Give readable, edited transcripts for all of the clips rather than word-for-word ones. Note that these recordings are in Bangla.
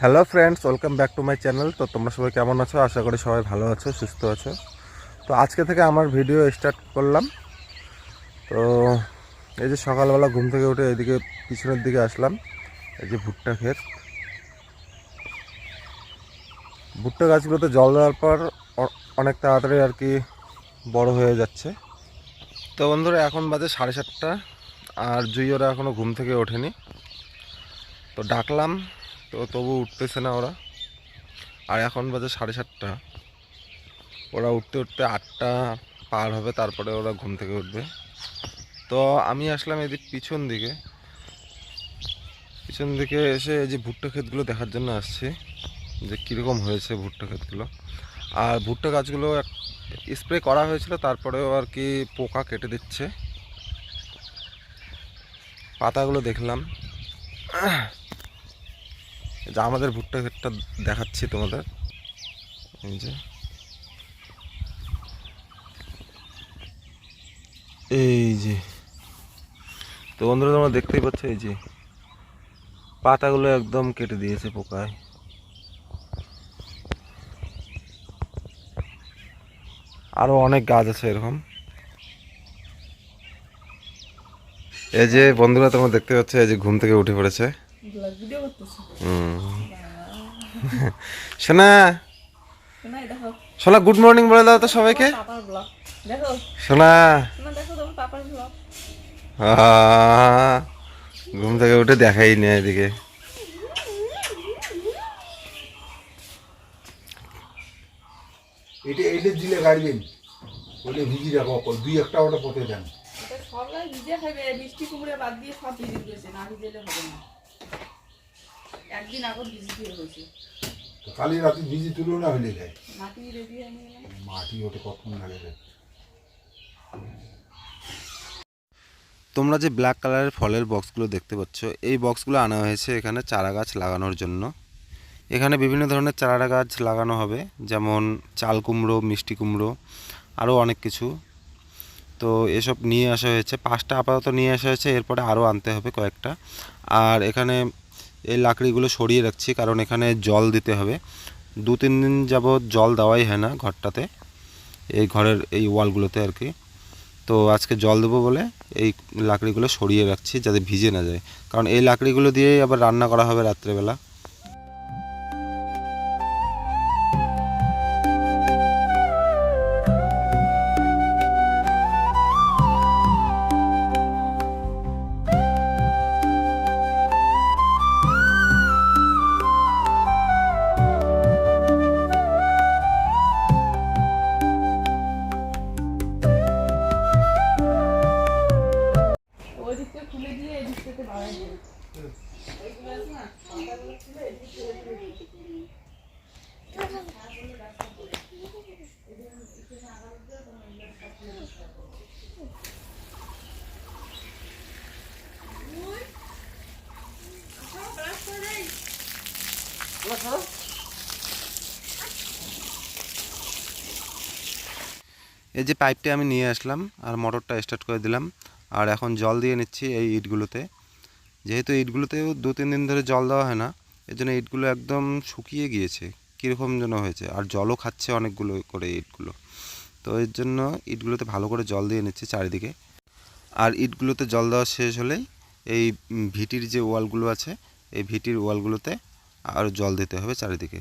Hello friends, welcome back to my channel. তো তোমরা সবাই কেমন আছো? আশা করি সবাই ভালো আছো, সুস্থ আছো। তো আজকে থেকে আমার ভিডিও স্টার্ট করলাম। তো এই যে সকালবেলা ঘুম থেকে উঠে এদিকে পিছনের দিকে আসলাম। এই যে ভুট্টা ক্ষেত, ভুট্টা গাছগুলোতে জল দেওয়ার পর অনেক তাড়াতাড়ি আর কি বড় হয়ে যাচ্ছে। তো বন্ধুরা, এখন বাজে 7:30, আর জুই ওরা এখনও ঘুম থেকে ওঠেনি। তো ডাকলাম, তো তবু উঠতেছে না ওরা। আর এখন বাজে 7:30, ওরা উঠতে উঠতে 8টা পার হবে, তারপরে ওরা ঘুম থেকে উঠবে। তো আমি আসলাম এদিক পিছন দিকে এসে এই যে ভুট্টা ক্ষেতগুলো দেখার জন্য আসছি, যে কীরকম হয়েছে ভুট্টা ক্ষেতগুলো। আর ভুট্টা গাছগুলো স্প্রে করা হয়েছিল, তারপরেও আর কি পোকা কেটে দিচ্ছে। পাতাগুলো দেখলাম, যে আমাদের ভুট্টা ক্ষেতটা দেখাচ্ছি তোমাদের। এই যে এই যে তো বন্ধুরা, তোমরা দেখতেই পাচ্ছ, এই যে পাতাগুলো একদম কেটে দিয়েছে পোকায়। আরো অনেক গাছ আছে এরকম। এই যে বন্ধুরা, তোমরা দেখতে পাচ্ছ, এই যে ঘুম থেকে উঠে পড়েছে। সোনা, সোনা গুড মর্নিং বলে দাও তো সবাইকে। সোনা, ঘুম থেকে উঠে দেখাই নি এদিকে। এটা এটা দিলে গাড়বেন, ওটা ভিজি রাখো, দুই একটা ওটা পথে দেন। সবাই ভিজে খাবে, মিষ্টি কুমড়ে বাদ দিয়ে সব ভিজে দিয়েছে, না ভিজেলে হবে না। একদিন আগত ভিজি দিয়ে হয়েছে। কালি রাতে ভিজি তুলো না হলে যায়। মাটি রেডি হয়ে নিয়ে গেলাম। মাটি ওটা কতক্ষণ লাগে যায়। তোমরা যে ব্ল্যাক কালারের ফলের বক্সগুলো দেখতে পাচ্ছ, এই বক্সগুলো আনা হয়েছে এখানে চারা গাছ লাগানোর জন্য। এখানে বিভিন্ন ধরনের চারা গাছ লাগানো হবে, যেমন চাল কুমড়ো, মিষ্টি কুমড়ো, আরও অনেক কিছু। তো এসব নিয়ে আসা হয়েছে, 5টা আপাতত নিয়ে আসা হয়েছে, এরপরে আরও আনতে হবে কয়েকটা। আর এখানে এই লাকড়িগুলো সরিয়ে রাখছি, কারণ এখানে জল দিতে হবে। 2-3 দিন যাবৎ জল দেওয়াই হয় না ঘরটাতে, এই ঘরের এই ওয়ালগুলোতে আর কি। তো আজকে জল দেবো বলে এই লাকড়িগুলো সরিয়ে রাখছি, যাতে ভিজে না যায়, কারণ এই লাকড়িগুলো দিয়েই আবার রান্না করা হবে রাত্রেবেলা। ওই দিকটা খুলে দিয়ে এই দিকটাতে বাড়াই দিই। এইগুলো আছে না, পাতাগুলো খুলে এই দিকটা রেখে দিই। এই যে পাইপটা আমি নিয়ে আসলাম, আর মোটরটা স্টার্ট করে দিলাম, আর এখন জল দিয়ে নিচ্ছি এই ইটগুলোতে। যেহেতু ইটগুলোতেও 2-3 দিন ধরে জল দেওয়া হয় না, এর জন্য ইটগুলো একদম শুকিয়ে গিয়েছে, কীরকম যেন হয়েছে, আর জলও খাচ্ছে অনেকগুলো করে ইটগুলো। তো এর জন্য ইটগুলোতে ভালো করে জল দিয়ে নিচ্ছি চারিদিকে। আর ইটগুলোতে জল দেওয়া শেষ হলেই এই ভিটির যে ওয়ালগুলো আছে, এই ভিটির ওয়ালগুলোতে আরও জল দিতে হবে চারিদিকে।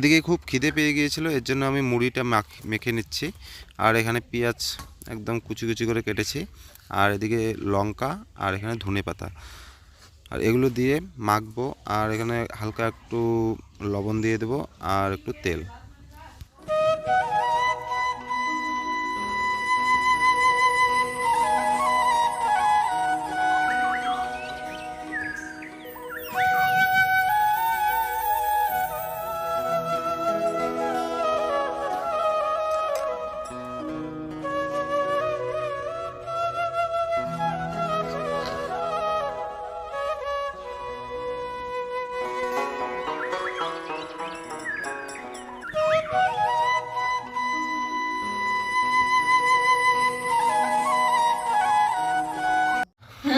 এদিকে খুব খিদে পেয়ে গিয়েছিল, এর জন্য আমি মুড়িটা মেখে নিচ্ছি। আর এখানে পেঁয়াজ একদম কুচি কুচি করে কেটেছি, আর এদিকে লঙ্কা, আর এখানে ধনেপাতা, আর এগুলো দিয়ে মাখবো। আর এখানে হালকা একটু লবণ দিয়ে দেবো আর একটু তেল।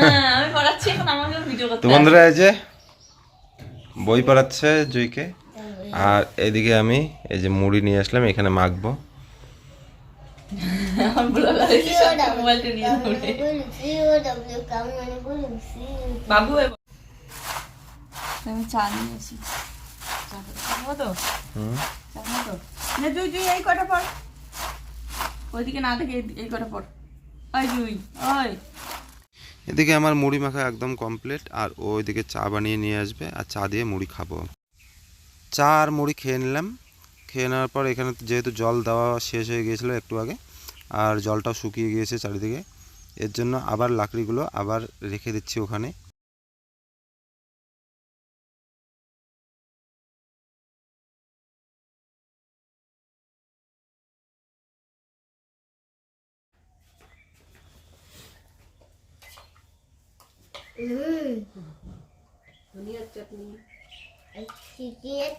হ্যাঁ আমি পড়াচ্ছি এখন, আমাকে ভিডিও করতে তো বন্ধুরা, এই যে বই পড়াচ্ছে জুইকে, আর এদিকে আমি এই যে মুড়ি নিয়ে আসলাম, এখানে মাখবো। আমার বুড়ো লাগছে মোবাইলটা নিয়ে ধরে বাবু আমি চা নিয়ে আসি। চাখাবো তো তুই তুই এই কটা পড়, ওইদিকে না দেখে এই কটা পড়। ওই তুই ওই এদিকে আমার মুড়ি মাখা একদম কমপ্লিট, আর ওইদিকে চা বানিয়ে নিয়ে আসবে, আর চা দিয়ে মুড়ি খাবো। চা আর মুড়ি খেয়ে নিলাম। খেয়ে নেওয়ার পর এখানে যেহেতু জল দেওয়া শেষ হয়ে গিয়েছিলো একটু আগে, আর জলটাও শুকিয়ে গিয়েছে চারিদিকে, এর জন্য আবার লাকড়িগুলো আবার রেখে দিচ্ছি ওখানে।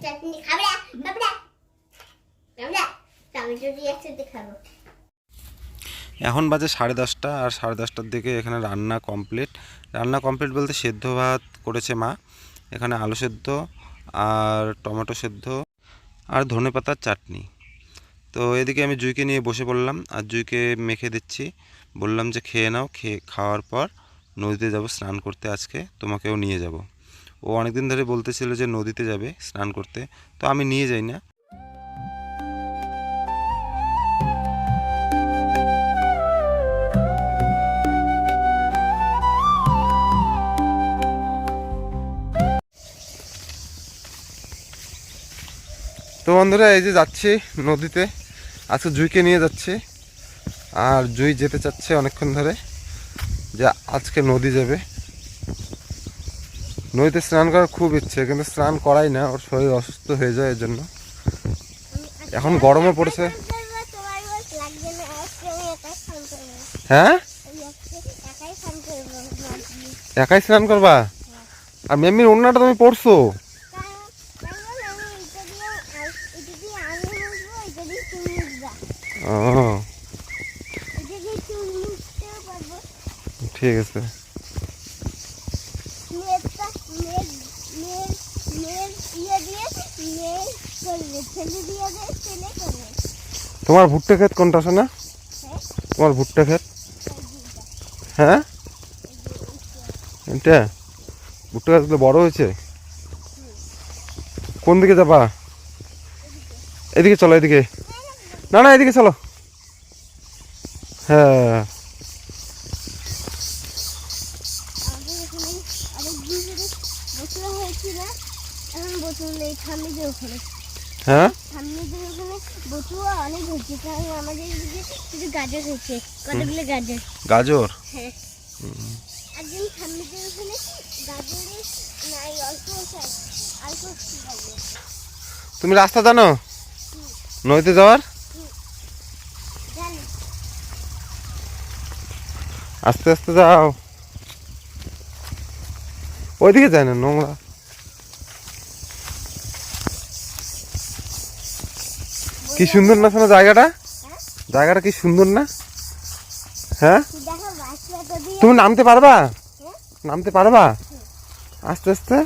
চাটনি খাবে টমেটো দিয়ে একসাথে খাবো। এখন বাজে 10:30, আর 10:30টার দিকে এখানে রান্না কমপ্লিট। রান্না কমপ্লিট বলতে সেদ্ধ ভাত করেছে মা, এখানে আলু সেদ্ধ আর টমেটো সেদ্ধ আর ধনেপাতার চাটনি। তো এদিকে আমি জুইকে নিয়ে বসে পড়লাম, আর জুইকে মেখে দিচ্ছি। বললাম যে খেয়ে নাও, খাওয়ার পর নদীতে যাব স্নান করতে, আজকে তোমাকেও নিয়ে যাব। ও অনেকদিন ধরে বলতেছিল যে নদীতে যাবে স্নান করতে, তো আমি নিয়ে যাই না। তো বন্ধুরা, এই যে যাচ্ছি নদীতে, আজকে জুইকে নিয়ে যাচ্ছি। আর জুই যেতে চাচ্ছে অনেকক্ষণ ধরে, যে আজকে নদী যাবে। নদীতে স্নান করার খুব ইচ্ছে, কিন্তু স্নান করাই না, ওর শরীর অসুস্থ হয়ে যায় এর জন্য। এখন গরমও পড়েছে। হ্যাঁ, একাই স্নান করবা? আর মেম্মির ওড়নাটা তুমি পড়ছো? ও ঠিক আছে। তোমার ভুট্টা ক্ষেত কোনটা আছে না? তোমার ভুট্টা ক্ষেত? হ্যাঁ, এটা ভুট্টা গাছগুলো বড় হয়েছে। কোন দিকে যাবা? এদিকে চলো, এদিকে না না এদিকে চলো। হ্যাঁ, হ্যাঁ গাজর। তুমি রাস্তা জানো নদীতে যাওয়ার? আস্তে আস্তে যাও, ওইদিকে যায় না, নোংরা। কি সুন্দর না শোনা জায়গাটা, জায়গাটা কি সুন্দর না? হ্যাঁ, তুমি নামতে পারবা? নামতে পারবা আস্তে আস্তে?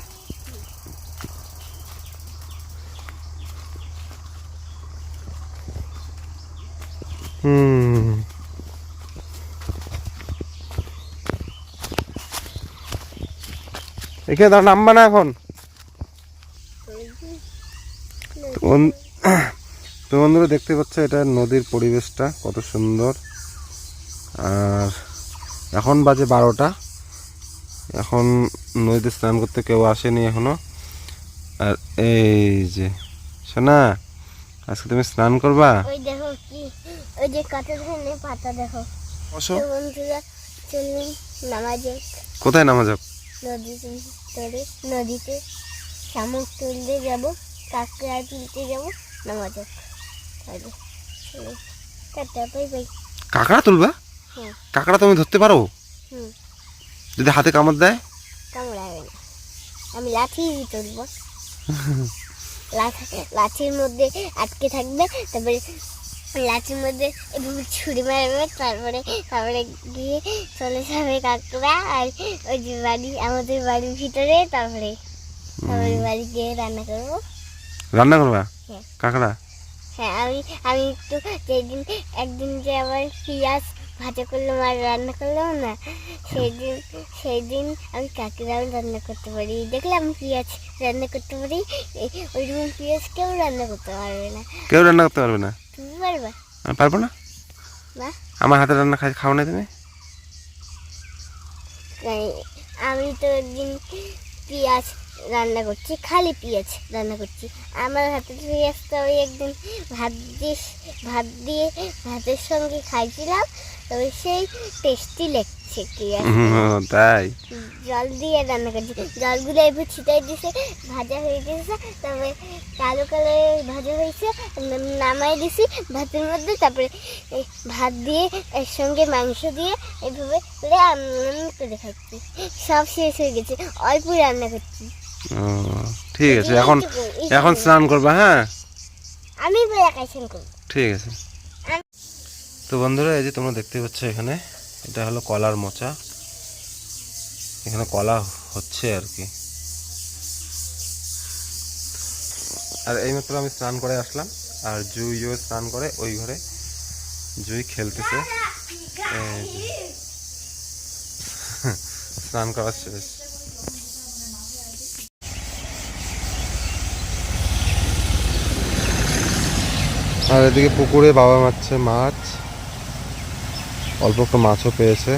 এখানে নামবা না এখন? বন- তো বন্ধুরা দেখতে পাচ্ছ এটা নদীর পরিবেশটা কত সুন্দর। আর এখন বাজে 12টা, এখন নদীতে স্নান করতে কেউ আসেনি এখনো। আর এই যে শোনা, আজকে তুমি স্নান করবা? ওই দেখো কি, ওই যে কত ধরনের পাতা দেখো। বসো। তো বন্ধুরা চলুন নামা যাক কোথায় নামা যাক? নদীতে শামুক তুলতে যাবো, কাঁকড়া তুলতে যাবো, নামা যাক। তাহলে চলো, টাটা, বাই বাই। কাঁকড়া তুলবা? হুম। কাঁকড়া তুমি ধরতে পারো? হুম। যদি হাতে কামড় দেয়? কামড়াবে না, আমি লাঠি তুলবো। লাঠির মধ্যে আটকে থাকবে, তারপরে লাঠির মধ্যে এভাবে ছুরি মারবে, তারপরে তারপরে গিয়ে চলে যাবে কাঁকড়া। আর ওই যে বাড়ি, আমাদের বাড়ির ভিতরে, তারপরে তারপরে বাড়ি গিয়ে রান্না করবো। রান্না করবা হ্যাঁ। কাঁকড়া? হ্যাঁ, আমি একটু যেদিন একদিন যে আবার পেঁয়াজ ভাজা করলাম আর রান্না করলাম না, সেই দিন আমি কাকিরাও রান্না করতে পারি। দেখলাম পেঁয়াজ রান্না করতে পারি, ওইরকম পেঁয়াজ কেউ রান্না করতে পারবে না। কেউ রান্না করতে পারবে না? তুমি পারবা? আমি পারবো না। না, আমার হাতে রান্না খাও না তুমি? আমি তো একদিন পেঁয়াজ রান্না করছি, খালি পেঁয়াজ রান্না করছি। আমার হাতে পেঁয়াজটা ওই একদিন ভাতের সঙ্গে খাইছিলাম, তবে সেই টেস্টি লাগছে পেঁয়াজ। তাই? জল দিয়ে রান্না করছি, জলগুলো এবার ছিটাই দিছে, ভাজা হয়ে গেছে, তবে কালো কালো ভাজা হয়েছে, নামাই দিছি ভাতের মধ্যে। তারপরে এই ভাত দিয়ে এর সঙ্গে মাংস দিয়ে এইভাবে করে করে খাচ্ছি। সব শেষ হয়ে গেছে, অল্প রান্না করছি। ও, ঠিক আছে। এখন স্নান করবা? হ্যাঁ, আমি বেলা কাইছেন করবো। ঠিক আছে। তো বন্ধুরা, এই যে তোমরা দেখতে পাচ্ছ এখানে, এটা হলো কলার মোচা। এখানে কলা হচ্ছে আর কি। আর এইমাত্র আমি স্নান করে আসলাম, আর জুইও স্নান করে ওই ঘরে। জুই খেলতেছে, এই যে। স্নান করা শেষ। আর এদিকে পুকুরে বাবা মারছে মাছ, অল্প একটু মাছও পেয়েছে।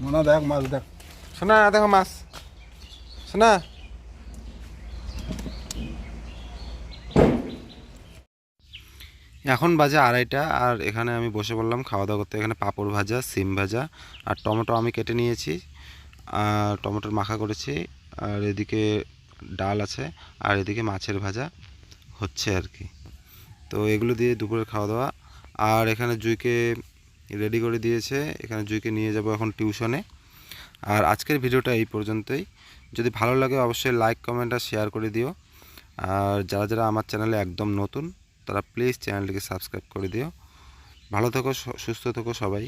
মোনা দেখ, মাছ দেখ। শোনা, দেখো মাছ। শোনা, এখন বাজে 2:30, আর এখানে আমি বসে পড়লাম খাওয়া দাওয়া করতে। এখানে পাঁপড় ভাজা, সিম ভাজা, আর টমেটো আমি কেটে নিয়েছি, আর টমেটোর মাখা করেছি। আর এদিকে ডাল আছে, আর এদিকে মাছের ভাজা হচ্ছে আর কি। তো এগুলো দিয়ে দুপুরের খাওয়া দাওয়া। আর এখানে জুইকে রেডি করে দিয়েছে, এখানে জুইকে নিয়ে যাব এখন টিউশনে। আর আজকের ভিডিওটা এই পর্যন্তই। যদি ভালো লাগে অবশ্যই লাইক, কমেন্ট আর শেয়ার করে দিও। আর যারা যারা আমার চ্যানেলে একদম নতুন, তারা প্লিজ চ্যানেলটিকে সাবস্ক্রাইব করে দিও। ভালো থেকো, সুস্থ থেকো সবাই।